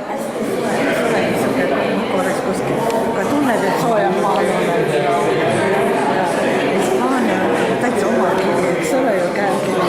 hästi soe, niisugune korraks kuskil, aga tunned, et soojem maal on. Hispaania on täitsa oma kiri, eks ole ju käekiri.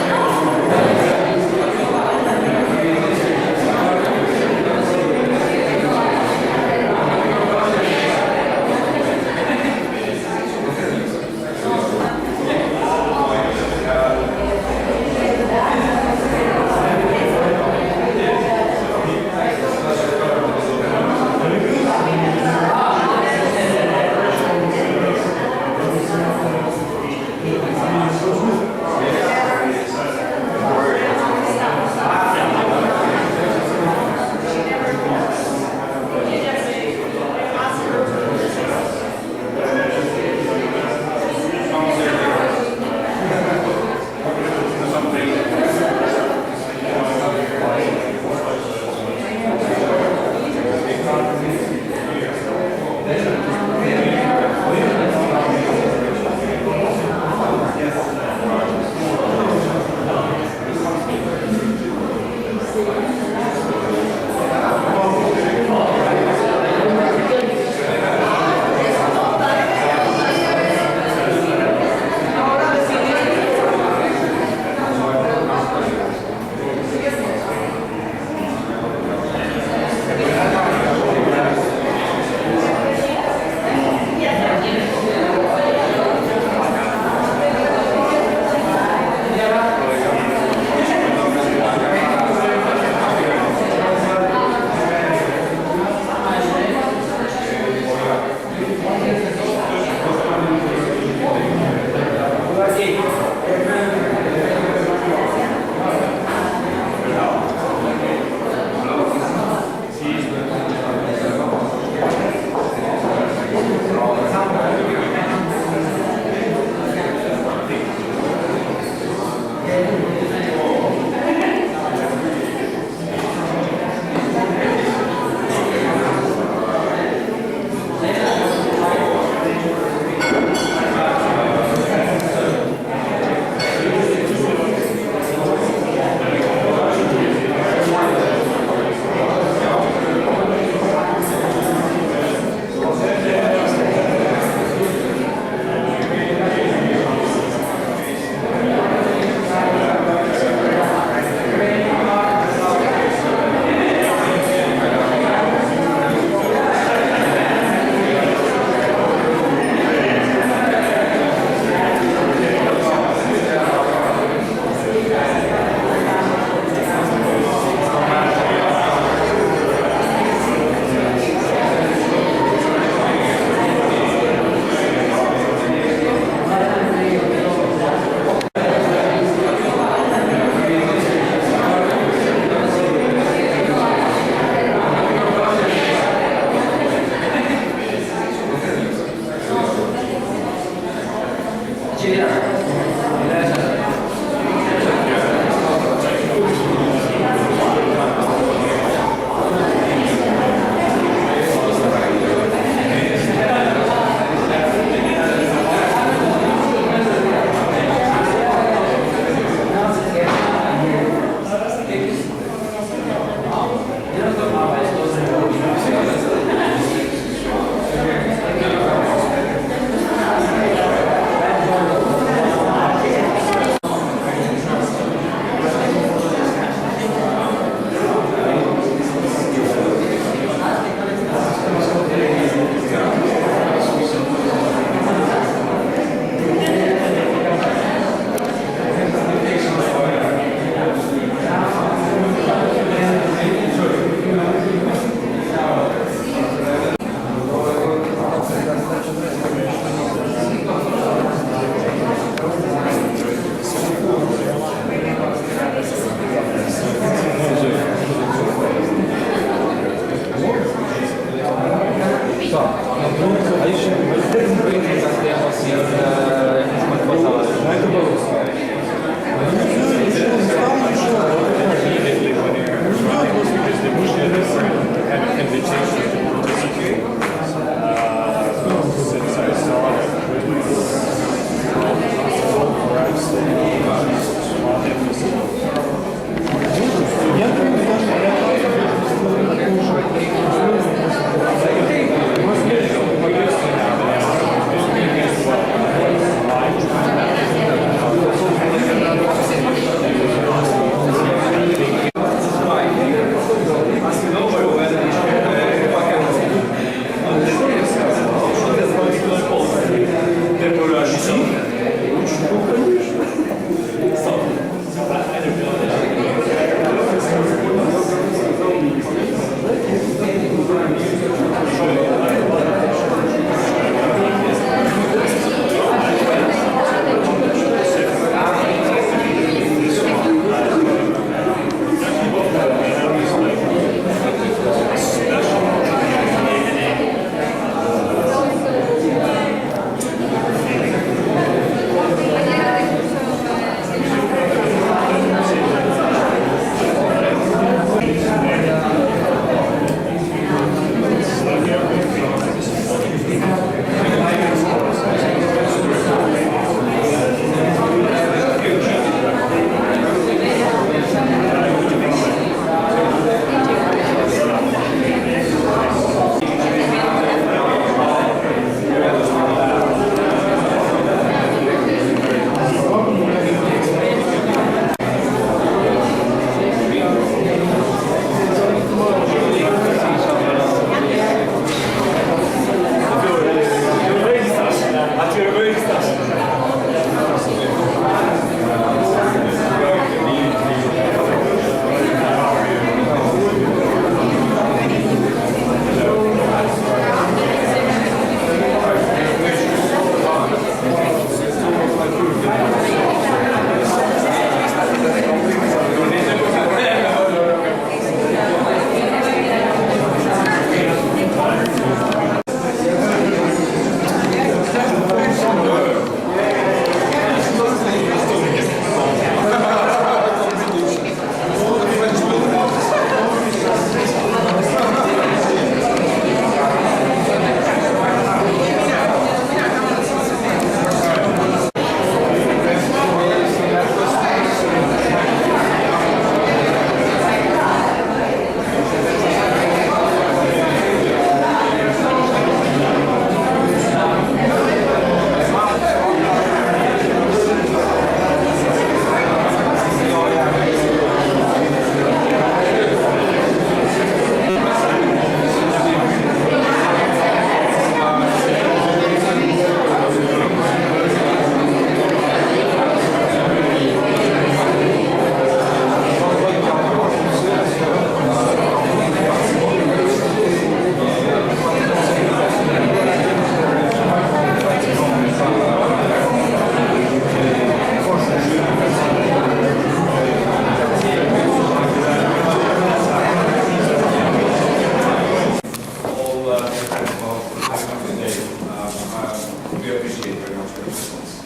We appreciate very much your presence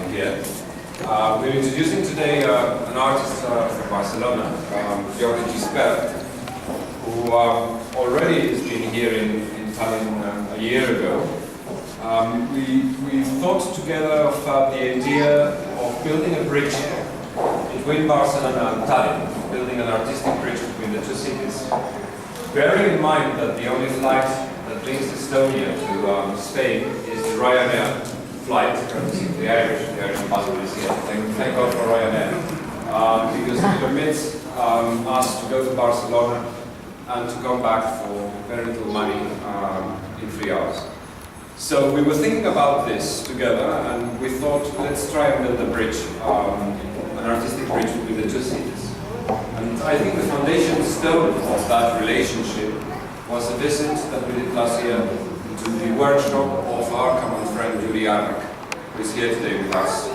here. We're introducing today an artist from Barcelona, Jordi Gispert, who already has been here in Tallinn a year ago. We thought together of the idea of building a bridge between Barcelona and Tallinn, building an artistic bridge between the two cities. Bearing in mind that the only flight that links Estonia to Spain is the Ryanair flight, courtesy of the Irish ambassador is here. Thank God for Ryanair, because it permits us to go to Barcelona and to come back for very little money in 3 hours. So we were thinking about this together, and we thought, let's try and build a bridge, an artistic bridge between the two cities. And I think the foundation stone of that relationship was a visit that we did last year to the workshop of our common friend Jordi Gispert, who is here today with us.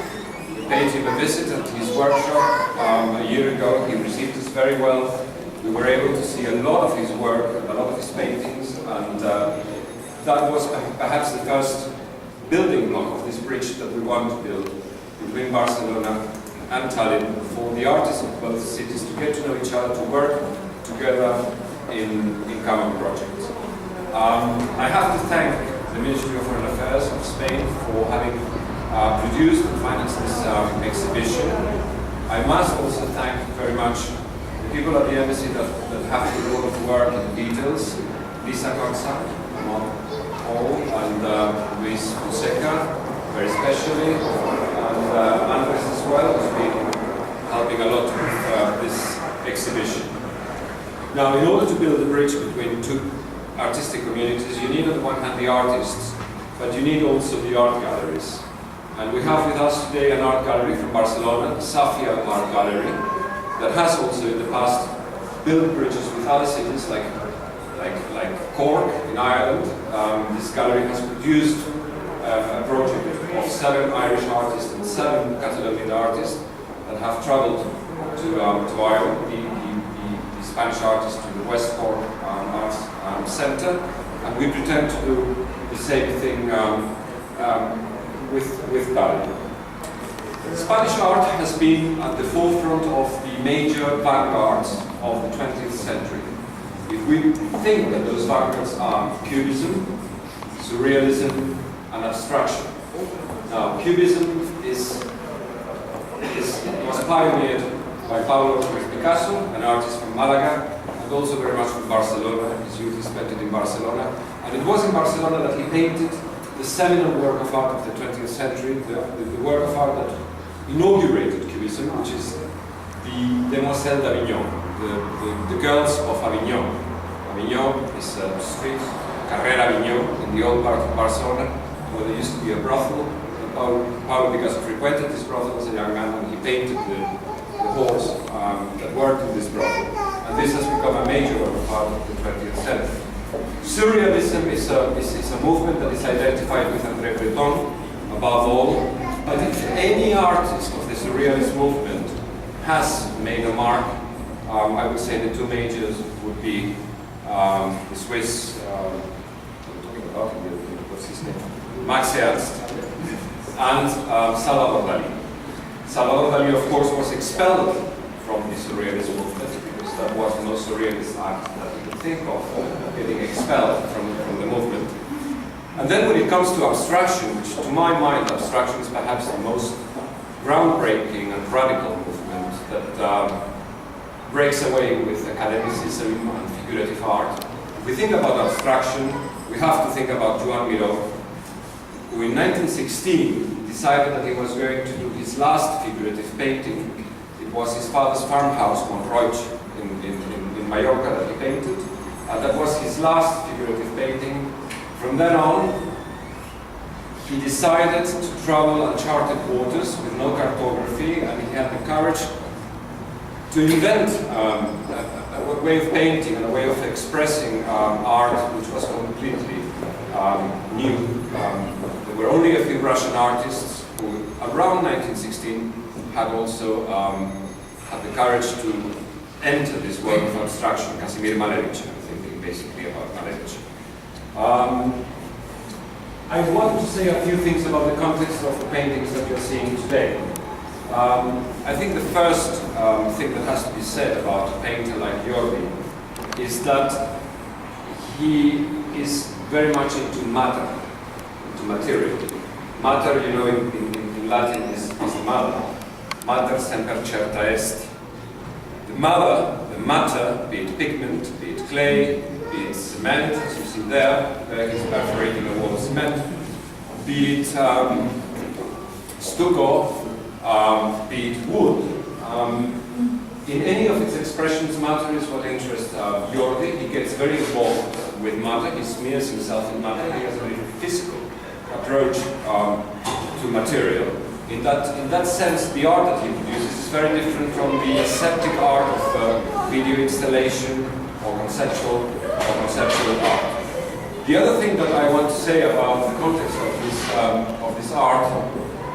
We paid him a visit at his workshop a year ago. He received us very well. We were able to see a lot of his work, a lot of his paintings, and that was perhaps the first building block of this bridge that we want to build between Barcelona and Tallinn, for the artists of both cities to get to know each other, to work together in common projects. I have to thank the Ministry of Foreign Affairs of Spain for having produced and financed this exhibition. I must also thank very much the people at the embassy that have to do a lot of work in details. Lisa Gonzalez, Paul, and Luis Fonseca, very specially, and Andres as well, who's been helping a lot with this exhibition. Now, in order to build a bridge between two artistic communities, you need on the one hand the artists, but you need also the art galleries. And we have with us today an art gallery from Barcelona, the Safia Art Gallery, that has also in the past built bridges with other cities like Cork in Ireland. This gallery has produced a project of 7 Irish artists and 7 Catalonian artists that have traveled to Ireland, the Spanish artists to the West Cork Arts Centre, and we pretend to do the same thing with Tallinn. Spanish art has been at the forefront of the major vanguards of the 20th century. If we think that those vanguards are Cubism, Surrealism, and abstraction. Now, Cubism was pioneered by Pablo Picasso, an artist from Malaga, and also very much from Barcelona. His youth he spent it in Barcelona. And it was in Barcelona that he painted the seminal work of art of the 20th century, the work of art that inaugurated Cubism, which is the Demoiselles d'Avignon, the girls of Avignon. Avignon is a street, Carrera Avignon, in the old part of Barcelona, where there used to be a brothel. Pablo Picasso frequented this brothel as a young man, and he painted the whores that worked in this brothel. And this has become a major work of art of the 20th century. Surrealism is a movement that is identified with André Breton, above all. But if any artist of the Surrealist movement has made a mark, I would say the 2 majors would be the Swiss, I'm talking about him, what's his name? Max Ernst, and Salvador Dali. Salvador Dali, of course, was expelled from the Surrealist movement, because there was no Surrealist art that you could think of getting expelled from the movement. And then when it comes to abstraction, which to my mind, abstraction is perhaps the most groundbreaking and radical movement that breaks away with academicism and figurative art. If we think about abstraction, we have to think about Joan Miró, who in 1916 decided that he was going to do his last figurative painting. It was his father's farmhouse, Montroig, in Mallorca, that he painted. That was his last figurative painting. From then on, he decided to travel uncharted waters with no cartography, and he had the courage to invent a way of painting and a way of expressing art which was completely new. There were only a few Russian artists who, around 1916, had also had the courage to enter this world of abstraction. Casimir Malevich, I'm thinking basically about Malevich. I want to say a few things about the context of the paintings that you're seeing today. I think the first thing that has to be said about a painter like Jordi is that he is very much into matter, into material. Matter, you know, in Latin is mother. Mater semper certa est. The mother, the matter, be it pigment, be it clay, be it cement, as you see there, he's perforating a wall of cement, be it stucco, be it wood. In any of its expressions, matter is what interests Jordi. He gets very involved with matter, he smears himself in matter, he has a very physical approach to material. In that sense, the art that he produces is very different from the aseptic art of video installation or conceptual art. The other thing that I want to say about the context of this art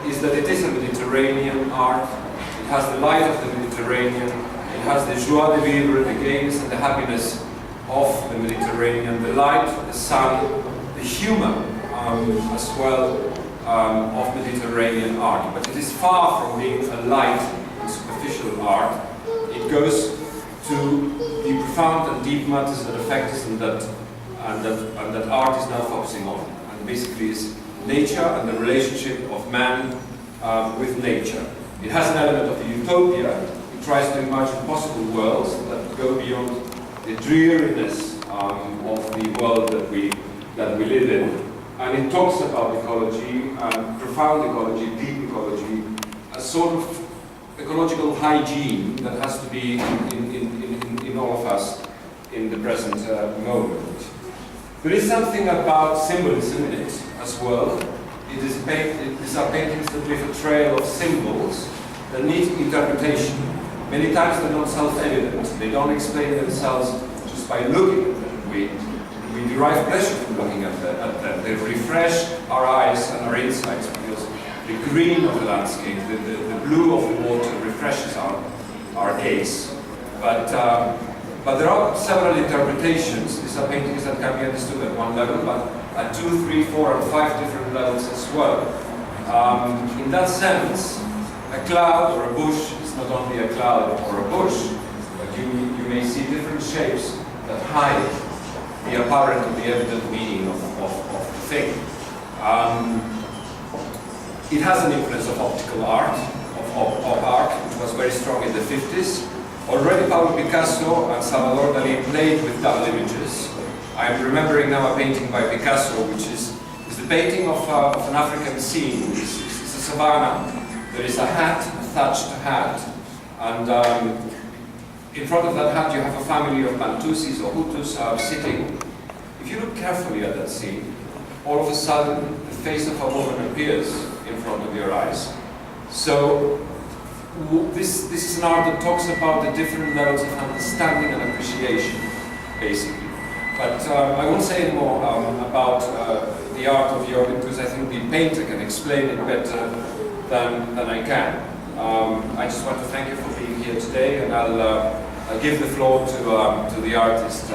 is that it is a Mediterranean art. It has the light of the Mediterranean. It has the joie de vivre, the games and the happiness of the Mediterranean, the light, the sun, the humor as well of Mediterranean art. But it is far from being a light and superficial art. It goes to the profound and deep matters that affect us and that art is now focusing on. And basically is nature and the relationship of man with nature. It has an element of a utopia. It tries to imagine possible worlds that go beyond the dreariness of the world that we live in. And it talks about ecology, profound ecology, deep ecology, a sort of ecological hygiene that has to be in all of us in the present moment. There is something about symbolism in it as well. These are paintings that leave a trail of symbols that need interpretation. Many times they're not self-evident. They don't explain themselves just by looking at them. We derive pleasure from looking at them. They refresh our eyes and our insights because the green of the landscape, the blue of the water refreshes our gaze. But there are several interpretations. These are paintings that can be understood at one level, but at 2, 3, 4, and 5 different levels as well. In that sense, a cloud or a bush is not only a cloud or a bush, but you may see different shapes that hide the apparent or the evident meaning of the thing. It has an influence of optical art, of art, which was very strong in the 50s. Already Pablo Picasso and Salvador Dalí played with double images. I'm remembering now a painting by Picasso, which is the painting of an African scene. It's a savanna. There is a hat, a thatched hat, and in front of that hat you have a family of Bantusis or Hutus sitting. If you look carefully at that scene, all of a sudden the face of a woman appears in front of your eyes. So this is an art that talks about the different levels of understanding and appreciation, basically. But I won't say any more about the art of Jordi because I think the painter can explain it better than I can. I just want to thank you for being here today, and I'll give the floor to the artist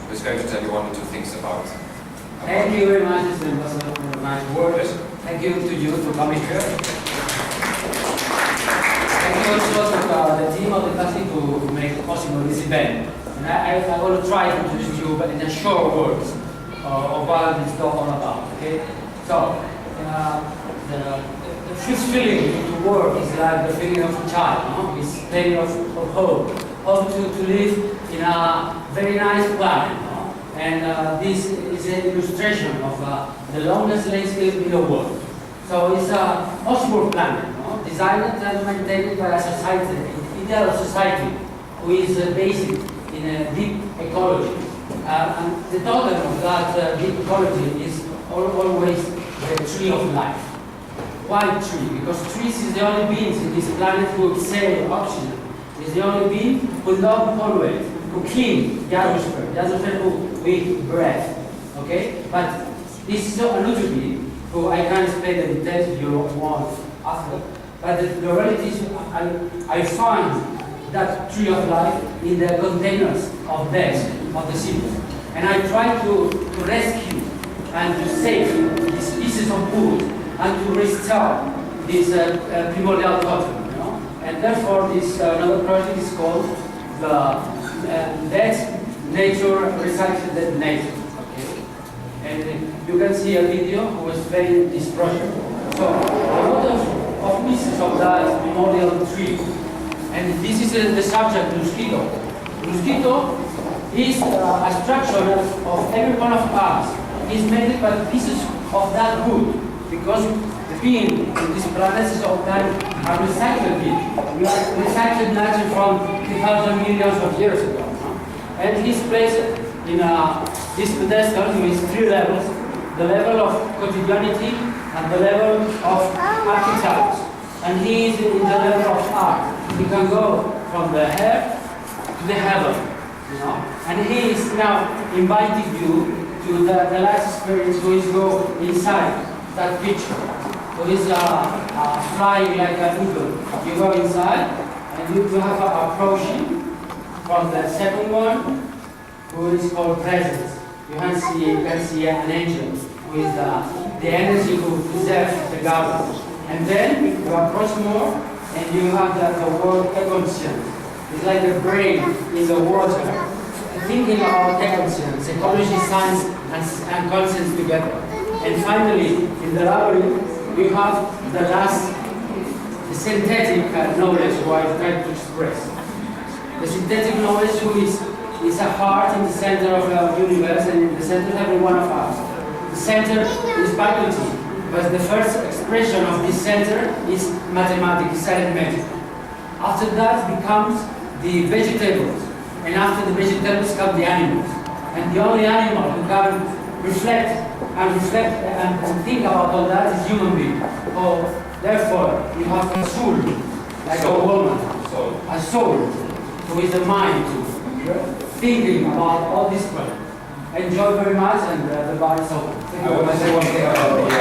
who's going to tell you 1 or 2 things about. Thank you very much, Mr. Ambassador, for the nice words. Thank you to you for coming here. Thank you also to the team of the classic to make possible this event. And I will try to introduce you, but in a short words, of what this is all about. Okay? So, the first feeling to work is like the feeling of a child. No? It's feeling of hope. Hope to live in a very nice planet. No? And this is an illustration of the longest landscape in the world. So it's a possible planet, no? Designed and maintained by a society, ideal society, who is based in a deep ecology. And the totem of that deep ecology is always the tree of life. Why tree? Because trees is the only beings in this planet who exhale oxygen. It's the only being who don't pollute, who clean the atmosphere who we breathe. Okay? But this is not a little being who I can explain the details you want after. But the reality is I find that tree of life in the containers of death of the city. And I try to rescue and to save these pieces of wood and to restore this primordial cotton, you know. And therefore, this another project is called the Dead Nature Recycled Dead Nature. Okay, and you can see a video who was playing this project. So a lot of pieces of that primordial tree, and this is the subject mosquito. Mosquito is a structure of every one of us. Is made by pieces of that wood because being in these planets of time are recycled. We are recycled nature from 3,000 millions of years ago. And he's placed in this pedestal with 3 levels: the level of quotidianity and the level of archetypes. And he is in the level of art. He can go from the earth to the heaven, you know. And he is now inviting you to the last experience, who is go inside that picture. So he's flying like an eagle. You go inside and you have approaching from the second one, who is called presence. You can see an angel who is the energy who preserves the garden. And then you approach more and you have the word Econsciencia. It's like the brain in the water. Thinking about econscience, ecology, science, and conscience together. And finally, in the labyrinth, we have the last synthetic knowledge, who I try to express. The synthetic knowledge, who is a heart in the center of the universe, and in the center of every one of us. The center is biology, but the first expression of this center is mathematics, arithmetic. After that becomes the vegetables. And after the vegetables come the animals. And the only animal who can reflect and think about all that is human being. So therefore, you have a soul, like a woman, a soul, who is the mind, thinking about all this stuff. Enjoy very much, and the bar is open. I want to say one thing about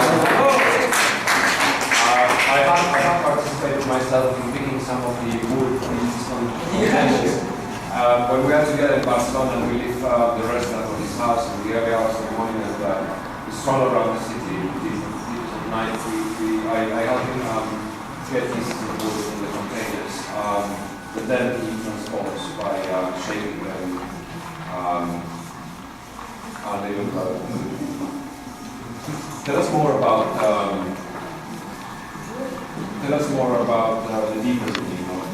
I have participated myself in picking some of the wood pieces on the when we are together in Barcelona, we leave the restaurant of his house in the early hours of the morning, and we stroll around the city. At night, I help him get pieces of wood in the containers, but then he transports by shaping them. They look tell us more about the deeper meaning of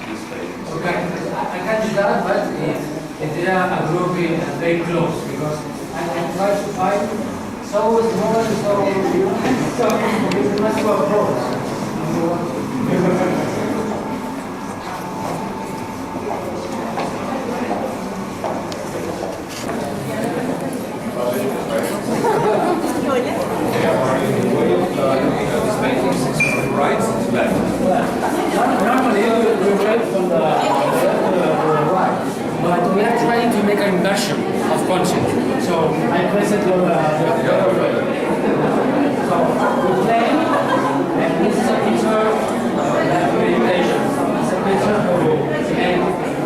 this painting. Okay, I can do that, but if they are a group very close, because I try to find so small, so it's much more close. This painting is from right to left. Normally we read from the left to the right, but we are trying to make an inversion of conscience. So I place it on the other way. So we play, and this is a picture of meditation. It's a picture and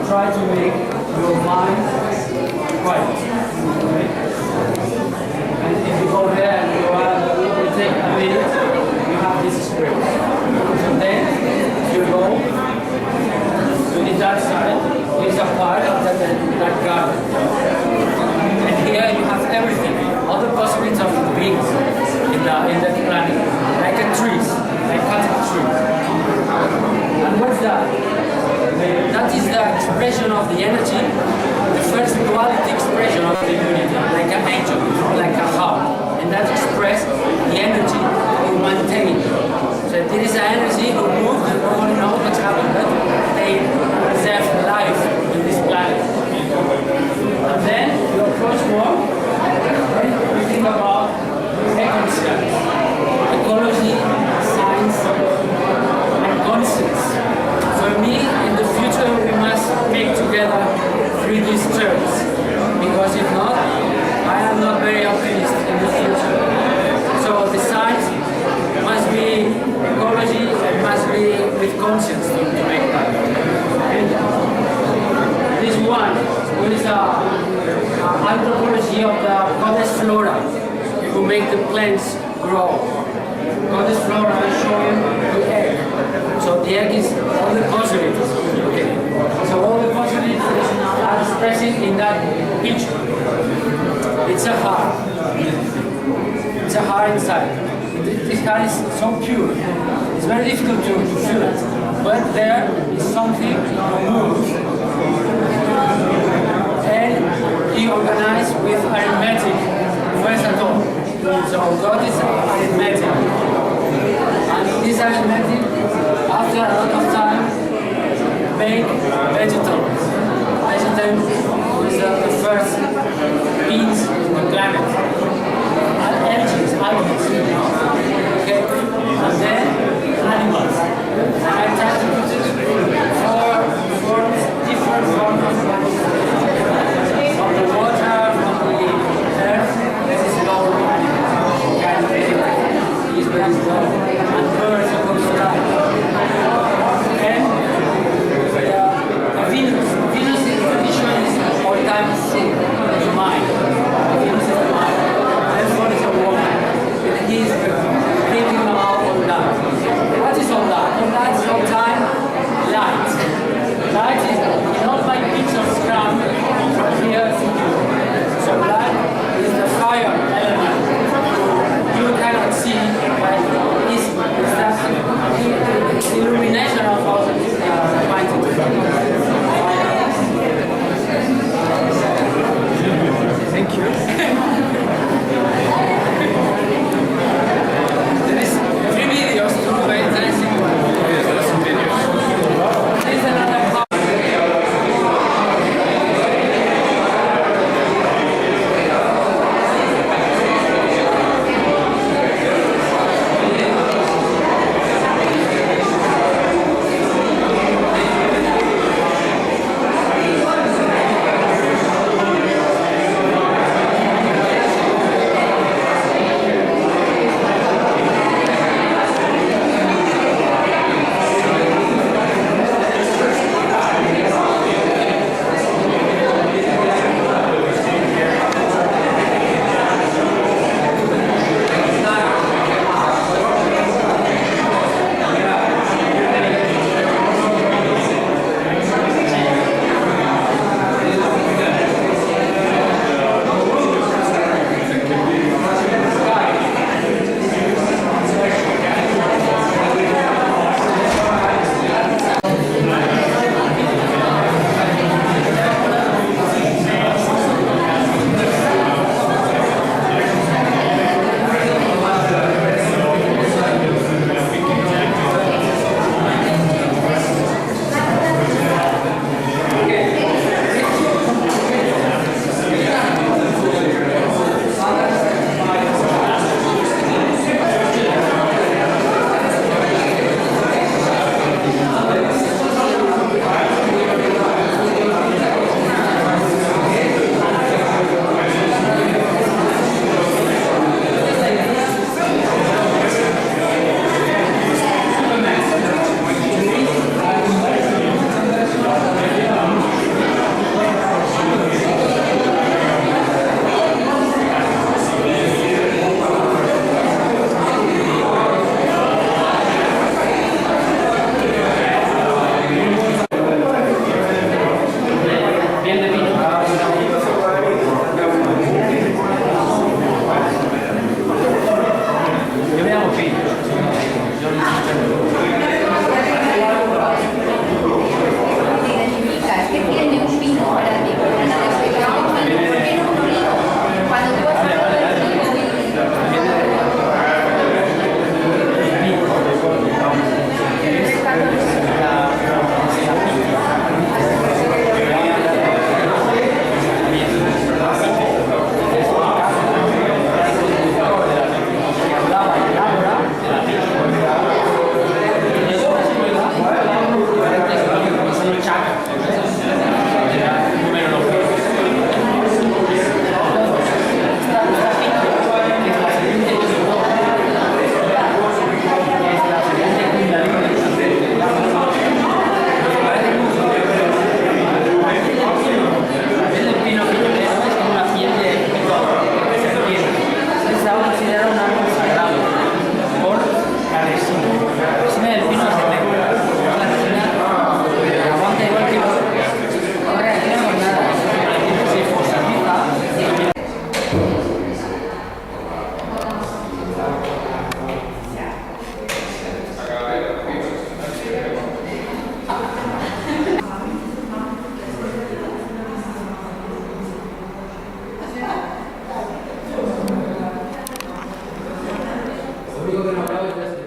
try to make your mind quiet. Okay? And if you go there and you take a minute, you have this experience. So then you go to the dark side, which is a part of that garden. And here you have everything, all the possibilities of beings in the planet, like a trees, like cutting trees. And what's that? That is the expression of the energy, the first duality expression of the unity, like an angel, like a heart. And that expresses the energy you maintain. So there is an energy who moves, and nobody knows what's happening, but they preserve life in this planet. And then you approach more, and you think about ecosystem, ecology, science, and conscience. For me, in the future, we must make together through these terms, because if not, I am not very optimistic in the future. So the science must be ecology, and must be with conscience to make that. And this one, who is anthropology of the goddess plants grow. On this floor I will show you the egg. So the egg is all the possibilities. Okay. So all the possibilities are expressing in that picture. It's a heart. It's a heart inside. This heart is so pure. It's very difficult to feel it. But there is something moved. And he organized with arithmetic first at all. So God is arithmetic. And this arithmetic, after a lot of time, make vegetables. Vegetables is the first beings in the planet. And energies, atoms, okay? And then animals. And I try to put it four different forms of life. From the water, from the earth, this is low animals. Kind of is very slow. And birds are going to die. And Venus. Venus is traditionally all time sick. The mind. Venus is the mind. Therefore is a woman. And he is thinking about all that. What is all that? All that is all time light. Light is in all my pictures come from here to you. So light is the fire element. You cannot see, but it's the illumination of all the mind. Thank you. There is 3 videos to very interesting. Yes, there are some videos. There is another part. único que no hablaba es